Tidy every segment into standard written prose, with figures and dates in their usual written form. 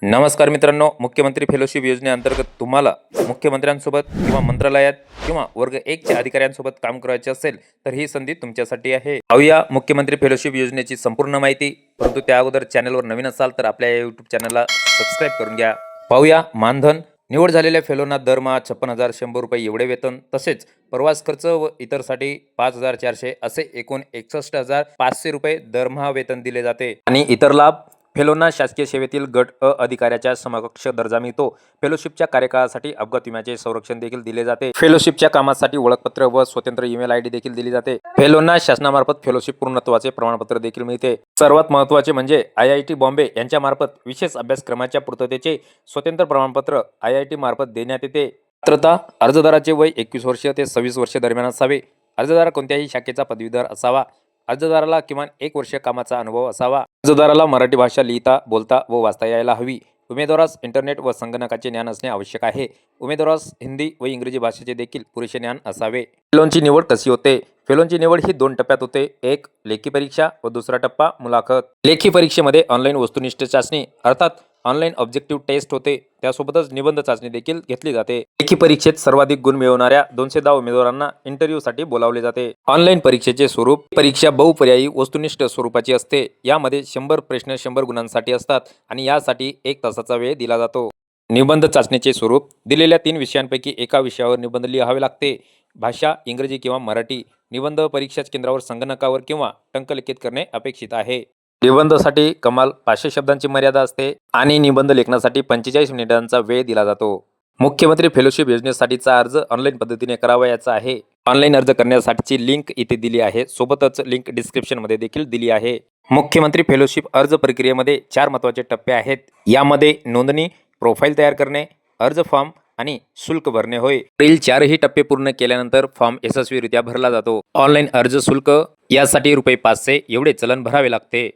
नमस्कार मित्रांनो, मुख्यमंत्री फेलोशिप योजनेअंतर्गत तुम्हाला मुख्यमंत्र्यांसोबत किंवा मंत्रालयात किंवा वर्ग 1 च्या अधिकाऱ्यांसोबत काम करायचे असेल तर ही संधी तुमच्यासाठी आहे. पाहूया मुख्यमंत्री फेलोशिप योजनेची संपूर्ण माहिती. परंतु त्या अगोदर चॅनलवर नवीन असाल तर आपल्या YouTube चॅनलला सबस्क्राईब करून घ्या. पाहूया मानधन. निवड झालेल्या फेलोना दरमहा 56,100 रुपये एवढे वेतन, तसेच प्रवास खर्च व इतरसाठी 5,400 असे एकूण 61,500 रुपये दरमहा वेतन दिले जाते. आणि इतर लाभ. फेलोना शासकीय सेवेतील गट अ अधिकाऱ्याच्या समकक्ष दर्जा मिळतो. फेलोशिपच्या कार्यकाळासाठी अपघात विम्याचे संरक्षण देखील दिले जाते. फेलोशिपच्या कामासाठी ओळखपत्र व स्वतंत्र ईमेल आयडी देखील दिली जाते. फेलोना शासनामार्फत फेलोशिप पूर्णत्वाचे प्रमाणपत्र देखील मिळते. सर्वात महत्त्वाचे म्हणजे IIT बॉम्बे यांच्या मार्फत विशेष अभ्यासक्रमाच्या पूर्ततेचे स्वतंत्र प्रमाणपत्र IIT मार्फत देण्यात येते. पात्रता. अर्जदाराचे वय 21 वर्ष ते 26 वर्ष दरम्यान असावे. अर्जदार कोणत्याही शाखेचा पदवीधर असावा. अर्जदाराला किमान 1 वर्ष कामाचा अनुभव असावा. अर्जदाराला मराठी भाषा लिहिता, बोलता व वाचता यायला हवी. उमेदवारास इंटरनेट व संगणकाचे ज्ञान असणे आवश्यक आहे. उमेदवारास हिंदी व इंग्रजी भाषेचे देखील पुरेसे ज्ञान असावे. फेलोंची निवड कशी होते? फेलोंची निवड ही 2 टप्प्यात होते. एक लेखी परीक्षा व दुसरा टप्पा मुलाखत. लेखी परीक्षेमध्ये ऑनलाईन वस्तुनिष्ठ चाचणी अर्थात ऑनलाईन ऑब्जेक्टिव्ह टेस्ट होते. त्यासोबतच निबंध चाचणी देखील घेतली जाते. लेखी परीक्षेत सर्वाधिक गुण मिळवणाऱ्या 210 उमेदवारांना इंटरव्ह्यूसाठी बोलावले जाते. ऑनलाईन परीक्षेचे स्वरूप. परीक्षा बहुपर्यायी वस्तुनिष्ठ स्वरूपाची असते. यामध्ये 100 प्रश्न 100 गुणांसाठी असतात आणि यासाठी 1 तासाचा वेळ दिला जातो. निबंध चाचणीचे स्वरूप. दिलेल्या 3 विषयांपैकी एका विषयावर निबंध लिहावे लागते. भाषा इंग्रजी किंवा मराठी. निबंध परीक्षा केंद्रावर संगणकावर किंवा टंकलिखित करणे अपेक्षित आहे. निबंधासाठी कमाल 500 शब्दांची मर्यादा असते आणि निबंध लेखनासाठी 45 मिनिटांचा वेळ दिला जातो. मुख्यमंत्री फेलोशिप योजनेसाठीचा अर्ज ऑनलाईन पद्धतीने करावयाचा आहे. ऑनलाईन अर्ज करण्यासाठीची लिंक इथे दिली आहे. सोबतच लिंक डिस्क्रिप्शनमध्ये देखील दिली आहे. मुख्यमंत्री फेलोशिप अर्ज प्रक्रियेमध्ये 4 महत्त्वाचे टप्पे आहेत. यामध्ये नोंदणी, प्रोफाईल तयार करणे, अर्ज फॉर्म आणि शुल्क भरणे होय. पुढील 4ही टप्पे पूर्ण केल्यानंतर फॉर्म यशस्वीरित्या भरला जातो. ऑनलाईन अर्ज शुल्क. यासाठी ₹500 एवढे चलन भरावे लागते.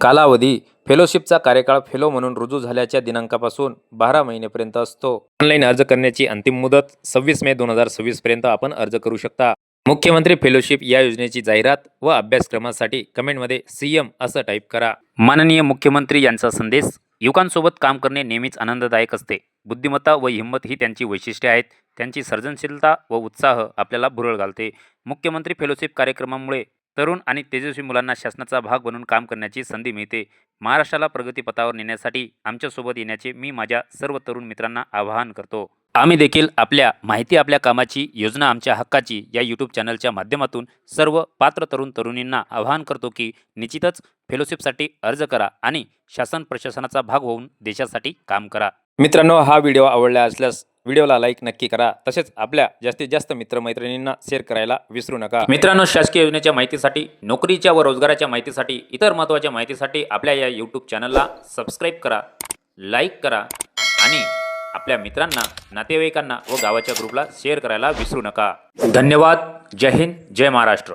कालावधी. फेलोशिपचा कार्यकाळ फेलो म्हणून रुजू झाल्याच्या दिनांकापासून 12 महिनेपर्यंत असतो. ऑनलाईन अर्ज करण्याची अंतिम मुदत 26 मे 2026 पर्यंत आपण अर्ज करू शकता. मुख्यमंत्री फेलोशिप या योजनेची जाहिरात व अभ्यासक्रमासाठी कमेंटमध्ये CM असं टाईप करा. माननीय मुख्यमंत्री यांचा संदेश. युवकांसोबत काम करणे नेहमीच आनंददायक असते. बुद्धिमत्ता व हिंमत ही त्यांची वैशिष्ट्ये आहेत. त्यांची सर्जनशीलता व उत्साह आपल्याला भुरळ घालते. मुख्यमंत्री फेलोशिप कार्यक्रमामुळे तरुण आणि तेजस्वी मुलांना शासनाचा भाग बनून काम करण्याची संधी मिळते. महाराष्ट्राला प्रगतीपथावर नेण्यासाठी आमच्यासोबत येण्याचे मी माझ्या सर्व तरुण मित्रांना आवाहन करतो. आम्ही देखील आपल्या माहिती आपल्या कामाची योजना आमच्या हक्काची या YouTube चॅनलच्या माध्यमातून सर्व पात्र तरुण तरुणींना आवाहन करतो की निश्चितच फेलोशिपसाठी अर्ज करा आणि शासन प्रशासनाचा भाग होऊन देशासाठी काम करा. मित्रांनो, हा व्हिडिओ आवडला असल्यास व्हिडिओला लाईक नक्की करा. तसेच आपल्या जास्तीत जास्त मित्रमैत्रिणींना शेअर करायला विसरू नका. मित्रांनो, शासकीय योजनेच्या माहितीसाठी, नोकरीच्या व रोजगाराच्या माहितीसाठी, इतर महत्त्वाच्या माहितीसाठी आपल्या या YouTube चॅनलला सबस्क्राईब करा, लाईक करा आणि आपल्या मित्रांना, नातेवाईकांना व गावाच्या ग्रुपला शेअर करायला विसरू नका. धन्यवाद. जय हिंद, जय महाराष्ट्र.